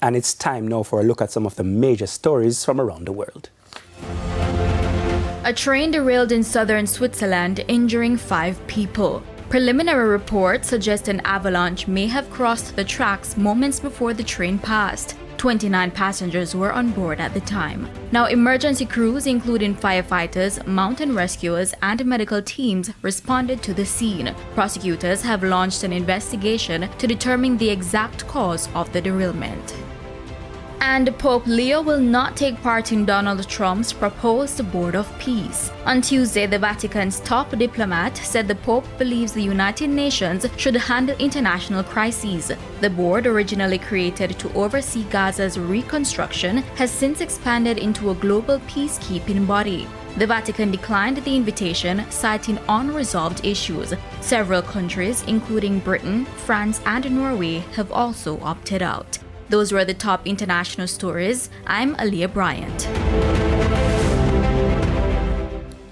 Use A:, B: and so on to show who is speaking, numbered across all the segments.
A: And it's time now for a look at some of the major stories from around the world.
B: A train derailed in southern Switzerland, injuring 5 people. Preliminary reports suggest an avalanche may have crossed the tracks moments before the train passed. 29 passengers were on board at the time. Now, emergency crews, including firefighters, mountain rescuers, and medical teams, responded to the scene. Prosecutors have launched an investigation to determine the exact cause of the derailment. And Pope Leo will not take part in Donald Trump's proposed Board of Peace. On Tuesday, the Vatican's top diplomat said the Pope believes the United Nations should handle international crises. The board, originally created to oversee Gaza's reconstruction, has since expanded into a global peacekeeping body. The Vatican declined the invitation, citing unresolved issues. Several countries, including Britain, France, and Norway, have also opted out. Those were the top international stories. I'm Aliyah Bryant.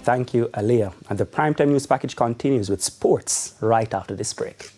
A: Thank you, Aliyah. And the Primetime News package continues with sports right after this break.